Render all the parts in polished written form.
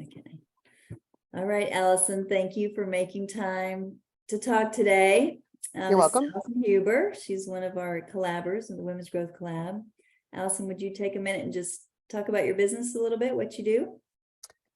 Okay. All right, Allison, thank you for making time to talk today. You're This is welcome. Allison Huber. She's one of our collabors in the Women's Growth Collab. Allison, would you take a minute and just talk about your business a little bit, what you do?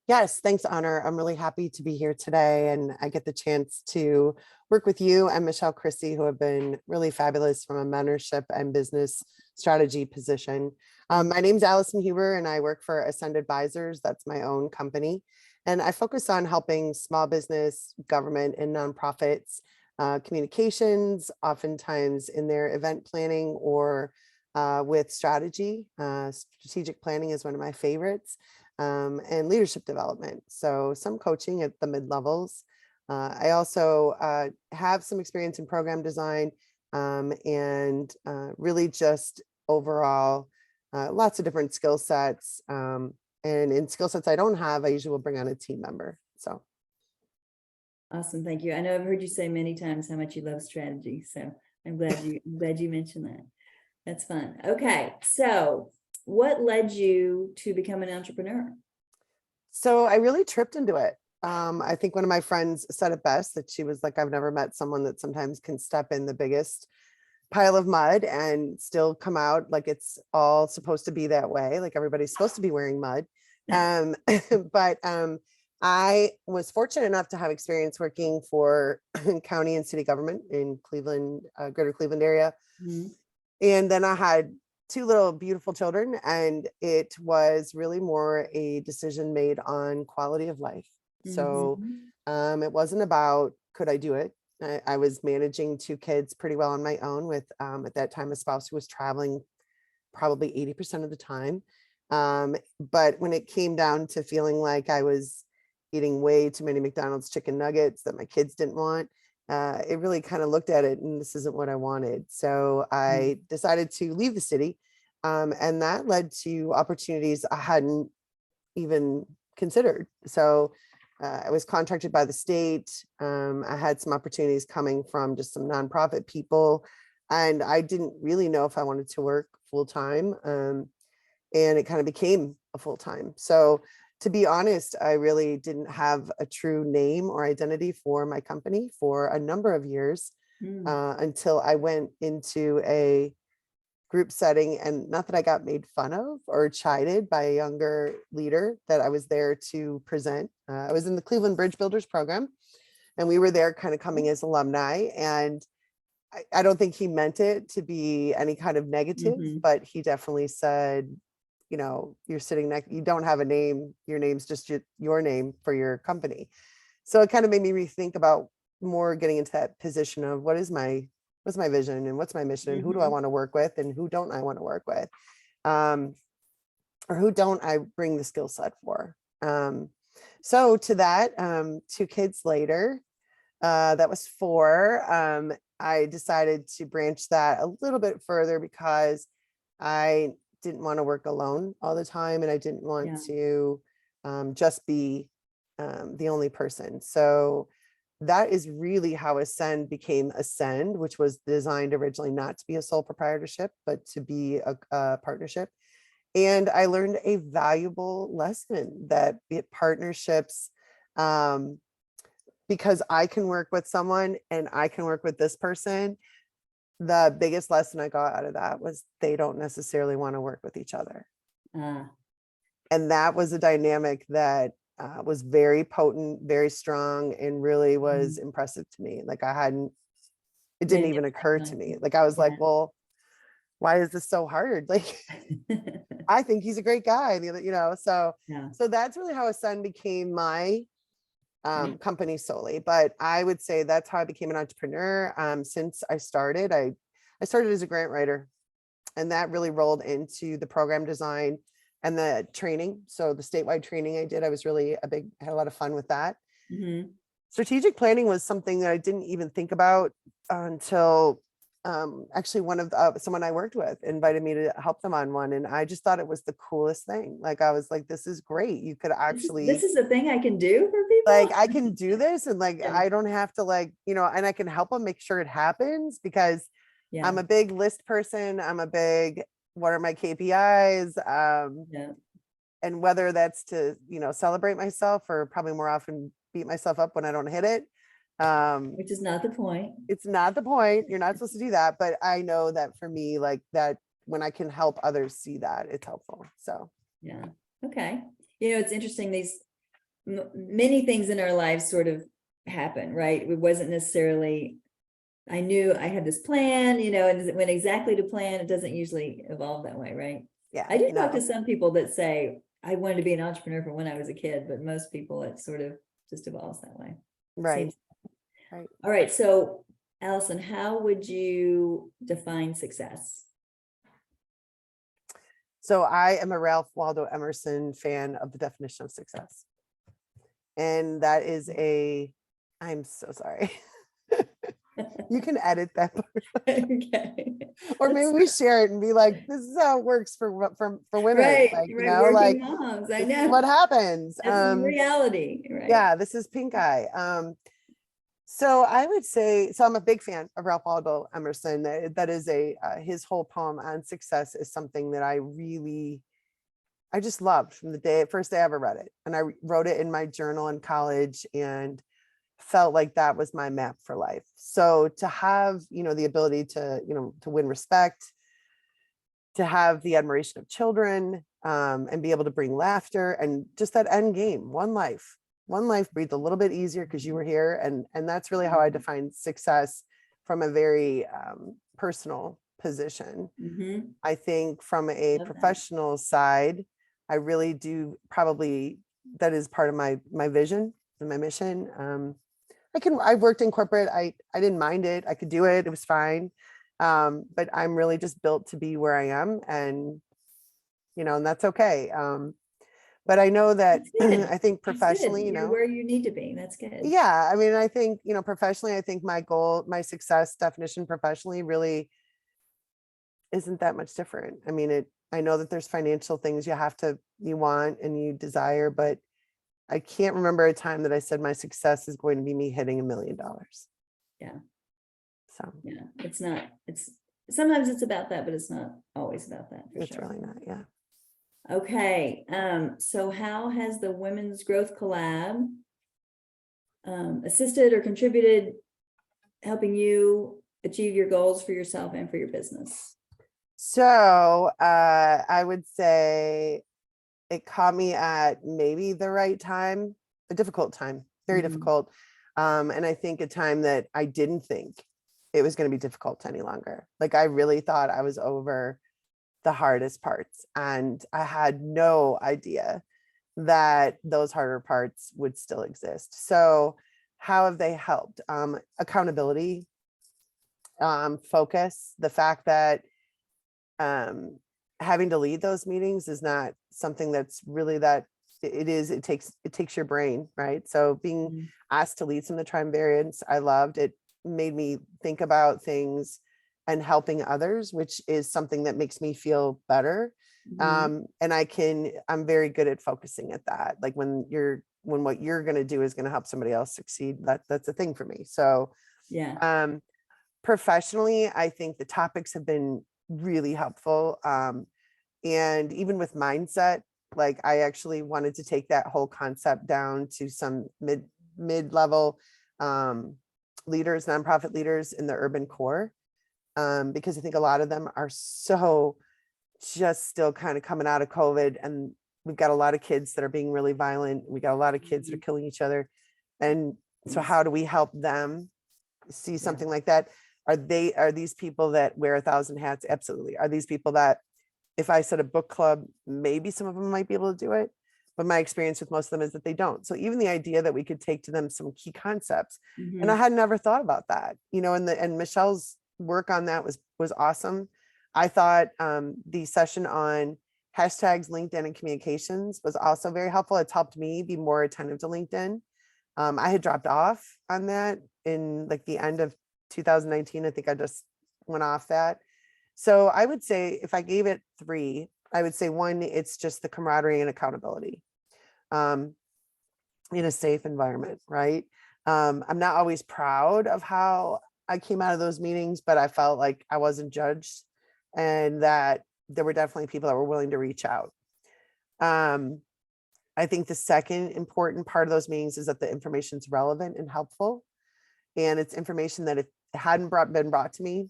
Yes, thanks, Honor. I'm really happy to be here today, and I get the chance to work with you and Michelle Christie, who have been really fabulous from a mentorship and business strategy position. My name's Allison Huber, and I work for Ascend Advisors. That's my own company. And I focus on helping small business, government, and nonprofits communications, oftentimes in their event planning or with strategy. Strategic planning is one of my favorites. And leadership development. So some coaching at the mid-levels. I also have some experience in program design and really just overall lots of different skill sets. And in skill sets I don't have, I usually will bring on a team member. So. Awesome, thank you. I know I've heard you say many times how much you love strategy. So I'm glad you mentioned that. That's fun. Okay, so what led you to become an entrepreneur? So I really tripped into it. I think one of my friends said it best, that she was like, I've never met someone that sometimes can step in the biggest pile of mud and still come out like it's all supposed to be that way. Like everybody's supposed to be wearing mud. But I was fortunate enough to have experience working for county and city government in Cleveland, greater Cleveland area. Mm-hmm. And then I had two little beautiful children, and it was really more a decision made on quality of life. So it wasn't about, could I do it? I was managing two kids pretty well on my own with, at that time, a spouse who was traveling probably 80% of the time. But when it came down to feeling like I was eating way too many McDonald's chicken nuggets that my kids didn't want, it really kind of looked at it and this isn't what I wanted. So I decided to leave the city. And that led to opportunities I hadn't even considered. So I was contracted by the state. I had some opportunities coming from just some nonprofit people, and I didn't really know if I wanted to work full time. And it kind of became a full time. So to be honest, I really didn't have a true name or identity for my company for a number of years until I went into a group setting, and not that I got made fun of or chided by a younger leader that I was there to present. I was in the Cleveland Bridge Builders program, and we were there kind of coming as alumni. And I don't think he meant it to be any kind of negative, but he definitely said, you know, you're sitting next, you don't have a name, your name's just your name for your company. So it kind of made me rethink about more getting into that position of what's my vision and what's my mission and who do I want to work with and who don't I want to work with, or who don't I bring the skill set for. So to that, 2 kids later, that was 4, I decided to branch that a little bit further because I didn't want to work alone all the time, and I didn't want to just be the only person. So that is really how Ascend became Ascend, which was designed originally not to be a sole proprietorship, but to be a partnership. And I learned a valuable lesson that partnerships, because I can work with someone and I can work with this person. The biggest lesson I got out of that was they don't necessarily want to work with each other. And that was a dynamic that was very potent, very strong, and really was impressive to me. Like it didn't even occur to me. Like I was like, well, why is this so hard? Like, I think he's a great guy, you know, so that's really how Ascend became my company solely. But I would say that's how I became an entrepreneur. Since I started as a grant writer, and that really rolled into the program design and the training. So the statewide training I did, I was really had a lot of fun with that. Strategic planning was something that I didn't even think about until actually someone I worked with invited me to help them on one. And I just thought it was the coolest thing. Like, I was like, this is great. You could actually, this is a thing I can do for people. Like, I can do this. And like, I don't have to, like, you know, and I can help them make sure it happens, because I'm a big list person. I'm a big, what are my KPIs? and whether that's to, celebrate myself or probably more often beat myself up when I don't hit it. Which is not the point. It's not the point. You're not supposed to do that. But I know that for me, like that, when I can help others see that, it's helpful. So, Yeah. Okay. It's interesting. Many things in our lives sort of happen, right? It wasn't necessarily, I knew I had this plan, and it went exactly to plan. It doesn't usually evolve that way, right? yeah. I do talk to No. some people that say, I wanted to be an entrepreneur from when I was a kid, but most people, it sort of just evolves that way. Right. Seems. Right. All right. So, Allison, how would you define success? So I am a Ralph Waldo Emerson fan of the definition of success. And that is I'm so sorry. You can edit that part. Okay. Or maybe we share it and be like, this is how it works for women. Right, Like, right. Working like moms. I this is know. what happens. That's reality, right? Yeah, this is pink eye. So I would say, so I'm a big fan of Ralph Waldo Emerson. That is his whole poem on success is something that I just loved from the first day I ever read it. And I wrote it in my journal in college and felt like that was my map for life. So to have, the ability to, to win respect, to have the admiration of children, and be able to bring laughter and just that end game, one life, breathe a little bit easier because you were here. And that's really how I define success from a very personal position. Mhm. I think from a Love that. professional side, I really do probably, that is part of my vision and my mission. I worked in corporate. I didn't mind it. I could do it. It was fine. But I'm really just built to be where I am, and and that's okay. But I know that That's good. I think That's good. professionally, You're where you need to be. That's good. yeah, I mean, I think, professionally, I think my goal, my success definition professionally really isn't that much different. I mean, I know that there's financial things you want and you desire, but I can't remember a time that I said my success is going to be me hitting $1 million. Yeah. So Yeah. Sometimes it's about that, but it's not always about that. it's really not. Yeah. Okay. So how has the Women's Growth Collab assisted or contributed helping you achieve your goals for yourself and for your business? So I would say it caught me at maybe the right time, a difficult time, very difficult. And I think a time that I didn't think it was going to be difficult any longer. Like I really thought I was over the hardest parts, and I had no idea that those harder parts would still exist. So how have they helped? Accountability, focus, the fact that having to lead those meetings is not something that's really it takes your brain, right? So being asked to lead some of the triumvirates, I loved it. Made me think about things and helping others, which is something that makes me feel better. And I'm very good at focusing at that. Like when what you're going to do is going to help somebody else succeed, that's a thing for me. So yeah. Professionally, I think the topics have been really helpful. And even with mindset, like I actually wanted to take that whole concept down to some mid-level leaders, nonprofit leaders in the urban core, because I think a lot of them are so just still kind of coming out of COVID, and we've got a lot of kids that are being really violent. We got a lot of kids that are killing each other. And so how do we help them see something like that? Are these people that wear 1,000 hats? Absolutely. Are these people that if I said a book club, maybe some of them might be able to do it, but my experience with most of them is that they don't. So even the idea that we could take to them some key concepts, and I had never thought about that, and Michelle's work on that was awesome. I thought the session on hashtags, LinkedIn, and communications was also very helpful. It's helped me be more attentive to LinkedIn. I had dropped off on that in like the end of 2019. I think I just went off that. So I would say if I gave it 3, I would say 1, it's just the camaraderie and accountability in a safe environment, right? I'm not always proud of how I came out of those meetings, but I felt like I wasn't judged and that there were definitely people that were willing to reach out. I think the second important part of those meetings is that the information is relevant and helpful. And it's information that if it hadn't been brought to me,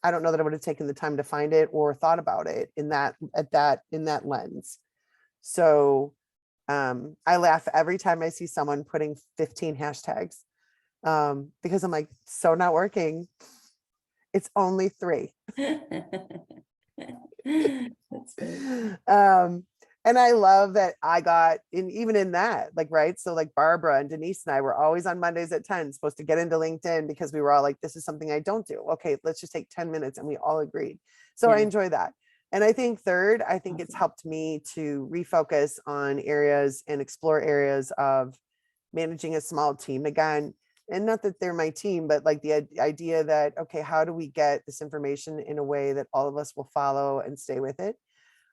I don't know that I would have taken the time to find it or thought about it in that lens. So I laugh every time I see someone putting 15 hashtags because I'm like, so not working. It's only 3. That's funny. And I love that I got even in that, like, right. So like Barbara and Denise and I were always on Mondays at 10, supposed to get into LinkedIn because we were all like, this is something I don't do. Okay, let's just take 10 minutes. And we all agreed. So I Yeah. enjoy that. And I think third, I think it's Awesome. helped me to refocus on areas and explore areas of managing a small team again. And not that they're my team, but like the idea that, okay, how do we get this information in a way that all of us will follow and stay with it?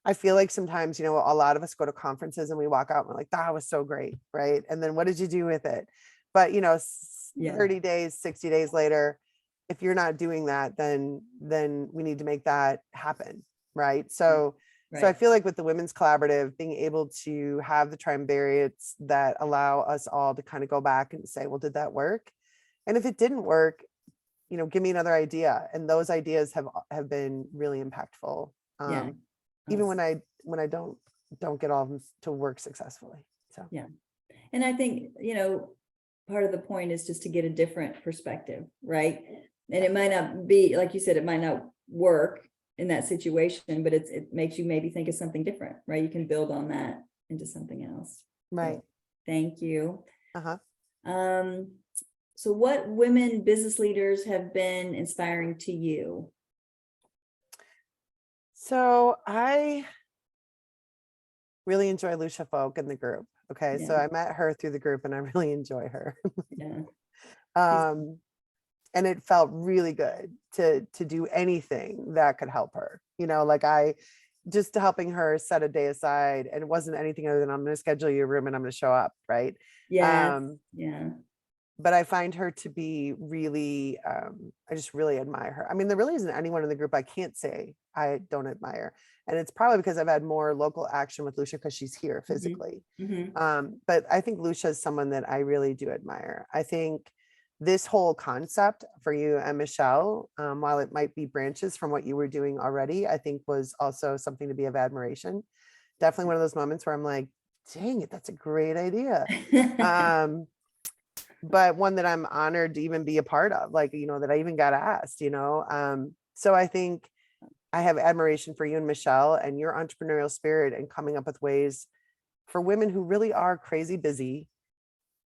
I feel like sometimes, a lot of us go to conferences and we walk out and we're like, that was so great. Right. And then what did you do with it? But, Yeah. 30 days, 60 days later, if you're not doing that, then we need to make that happen. Right. So I Right. feel like with the Women's Collaborative, being able to have the triumvirates that allow us all to kind of go back and say, well, did that work? And if it didn't work, give me another idea. And those ideas have been really impactful. Yeah. Even Awesome. when I don't get all of them to work successfully. So Yeah. And I think, part of the point is just to get a different perspective, right? And it might not be, like you said, it might not work in that situation, but it makes you maybe think of something different, right? You can build on that into something else. right. So, thank you. Uh-huh. So what women business leaders have been inspiring to you? So I really enjoy Lucia Folk in the group. Okay. So Yeah. I met her through the group and I really enjoy her. Yeah. um and it felt really good to do anything that could help her, like I just helping her set a day aside, and it wasn't anything other than I'm going to schedule you a room and I'm going to show up, right? Yes. um Yeah. but I find her to be really, I just really admire her. I mean, there really isn't anyone in the group I can't say I don't admire. And it's probably because I've had more local action with Lucia because she's here physically. But I think Lucia is someone that I really do admire. I think this whole concept for you and Michelle, while it might be branches from what you were doing already, I think was also something to be of admiration. Definitely one of those moments where I'm like, dang it, that's a great idea. But one that I'm honored to even be a part of, like, that I even got asked, so I think I have admiration for you and Michelle and your entrepreneurial spirit and coming up with ways for women who really are crazy busy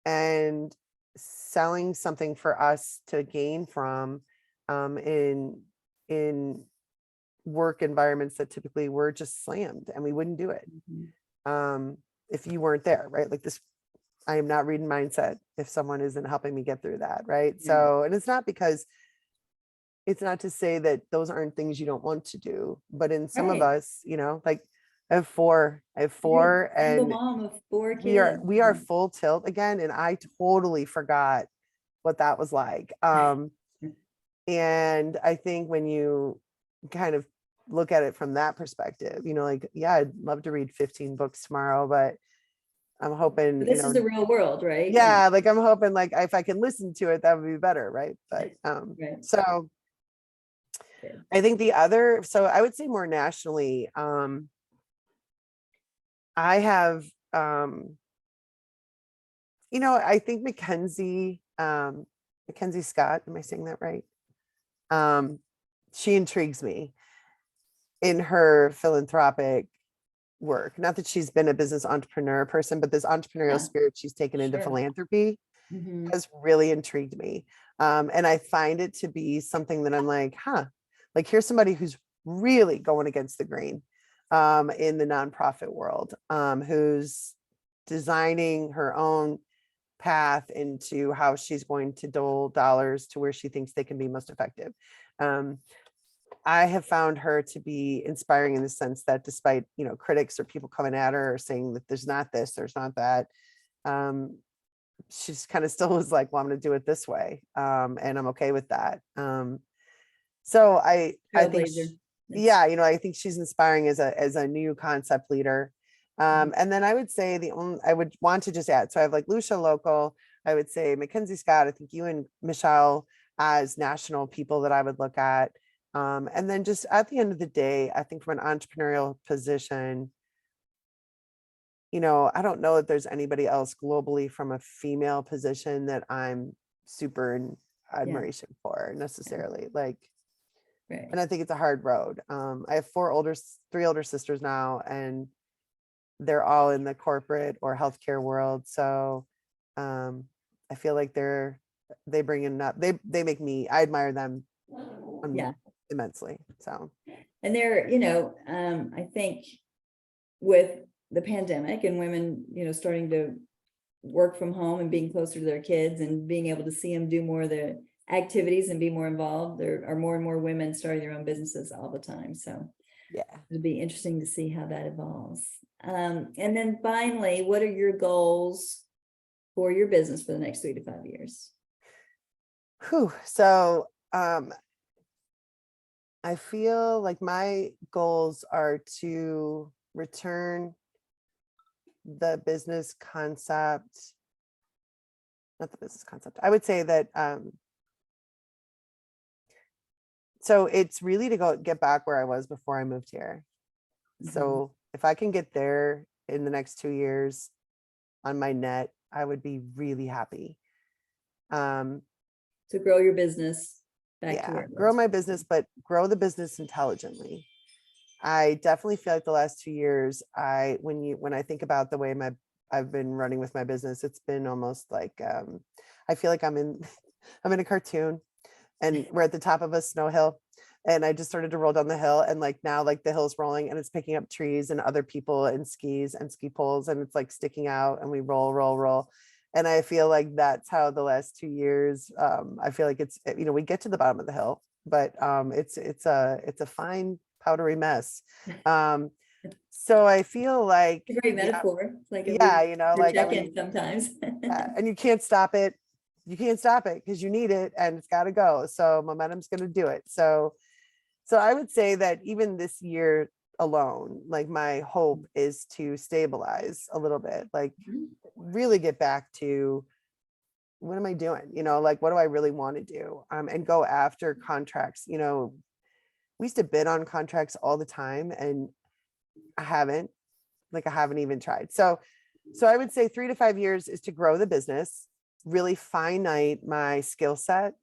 and selling something for us to gain from, in work environments that typically were just slammed and we wouldn't do it if you weren't there, right? Like this, I am not reading mindset if someone isn't helping me get through that, right? Yeah. So, and it's not to say that those aren't things you don't want to do, but in some of Right. us, like I have four, You're a single and mom of 4 we are kids. we are full tilt again, and I totally forgot what that was like. And I think when you kind of look at it from that perspective, like, yeah, I'd love to read 15 books tomorrow, but I'm hoping, But this is the real world, right? yeah, like I'm hoping like if I can listen to it, that would be better, right? But Right. so Good. I think the other, so I would say more nationally, I have I think Mackenzie Scott, am I saying that right? She intrigues me in her philanthropic work. Not that she's been a business entrepreneur person, but this entrepreneurial Yeah, spirit she's taken into sure. philanthropy Mhm. has really intrigued me. And I find it to be something that I'm like, like here's somebody who's really going against the grain in the nonprofit world, who's designing her own path into how she's going to dole dollars to where she thinks they can be most effective. I have found her to be inspiring in the sense that despite, critics or people coming at her or saying that there's not this, there's not that, she's kind of still was like, well, I'm going to do it this way. And I'm okay with that. So I think, Trailblazer. yeah, I think she's inspiring as a new concept leader. And then I would say I would want to just add, so I have like Lucia local, I would say Mackenzie Scott, I think you and Michelle as national people that I would look at. And then just at the end of the day, I think from an entrepreneurial position, I don't know that there's anybody else globally from a female position that I'm super in admiration for necessarily. Like, Right. and I think it's a hard road. I have three older sisters now, and they're all in the corporate or healthcare world. So I feel like they bring in up, they make me, I admire them Yeah. immensely. So, And they're, I think with the pandemic and women, starting to work from home and being closer to their kids and being able to see them do more of the activities and be more involved, there are more and more women starting their own businesses all the time. So yeah. it'll be interesting to see how that evolves. And then finally, what are your goals for your business for the next 3 to 5 years? So I feel like my goals are to return the business concept, not the business concept. I would say that so it's really to get back where I was before I moved here. So if I can get there in the next 2 years on my net, I would be really happy. To grow your business back to Yeah, where it grow was. my business, but grow the business intelligently. I definitely feel like the last 2 years, when I think about the way I've been running with my business, it's been almost like I feel like I'm in I'm in a cartoon, and we're at the top of a snow hill, and I just started to roll down the hill, and like now like the hill's rolling and it's picking up trees and other people and skis and ski poles, and it's like sticking out, and we roll. And I feel like that's how the last 2 years, I feel like it's, we get to the bottom of the hill, but it's a fine powdery mess. So I feel like, It's a great metaphor. It's like like, check-in sometimes. and you can't stop it. You can't stop it because you need it and it's got to go. So momentum's going to do it. So I would say that even this year alone, like my hope is to stabilize a little bit, like really get back to what am I doing? Like, what do I really want to do? And go after contracts. We used to bid on contracts all the time, and I haven't even tried. So I would say 3 to 5 years is to grow the business, really finite my skill set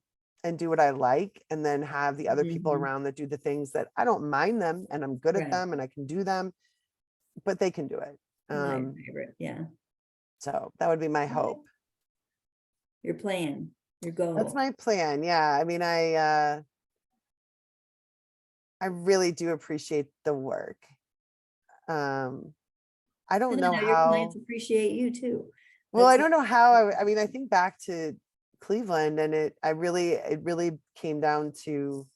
and do what I like, and then have the other people around that do the things that I don't mind them and I'm good at them and I can do them, but they can do it. My favorite. Yeah. So that would be my hope. Your plan, your goal. That's my plan. Yeah. I mean, I really do appreciate the work. I don't know your how clients appreciate you too. Well, I don't know how I mean, I think back to Cleveland, and it really came down to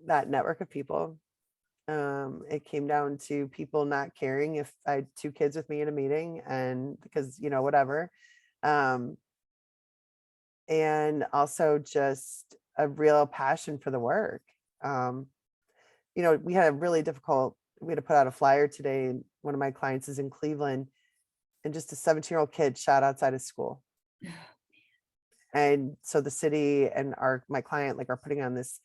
that network of people. It came down to people not caring if I had 2 kids with me in a meeting, and because, whatever. And also just a real passion for the work. We had we had to put out a flyer today, and one of my clients is in Cleveland, and just a 17-year-old kid shot outside of school. And so the city and my client are putting on this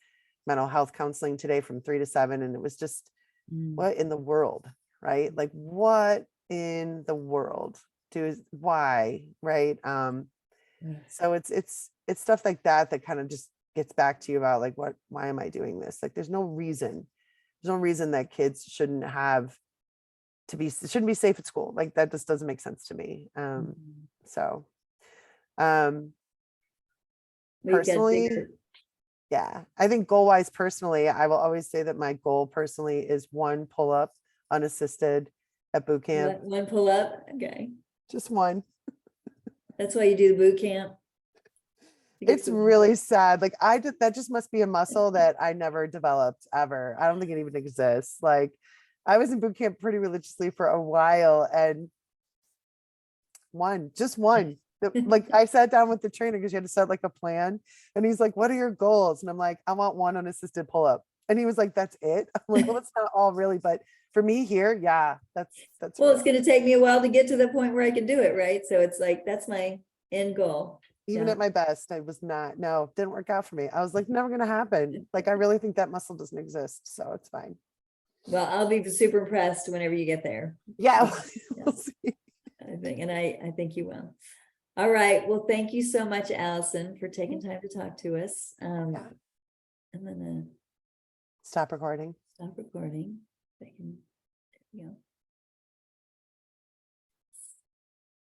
mental health counseling today from 3 to 7. And it was just, what in the world, right? Like, what in the world why, right? So it's stuff like that kind of just gets back to you about like, why am I doing this? Like, there's no reason that kids shouldn't be safe at school. Like, that just doesn't make sense to me. So personally, yeah, I think goal wise, personally, I will always say that my goal personally is 1 pull up unassisted at boot camp. 1 pull up. Okay. Just 1. That's why you do the boot camp. It's really sad. Like, that just must be a muscle that I never developed ever. I don't think it even exists. Like, I was in boot camp pretty religiously for a while, and just one. Like, I sat down with the trainer because you had to set like a plan, and he's like, "What are your goals?" And I'm like, "I want 1 unassisted pull up." And he was like, that's it. I'm like, well, it's not all really, but for me here, yeah, that's Well, really it's going to take me a while to get to the point where I can do it, right? So it's like, that's my end goal. even Yeah. at my best, I was not, no, didn't work out for me. I was like, never gonna happen. Like, I really think that muscle doesn't exist. So it's fine. Well, I'll be super impressed whenever you get there. Yeah. Yeah. We'll see. I think, and I think you will. All right. Well, thank you so much, Allison, for taking time to talk to us. Yeah. I'm gonna Stop recording. stop recording. I can, you know.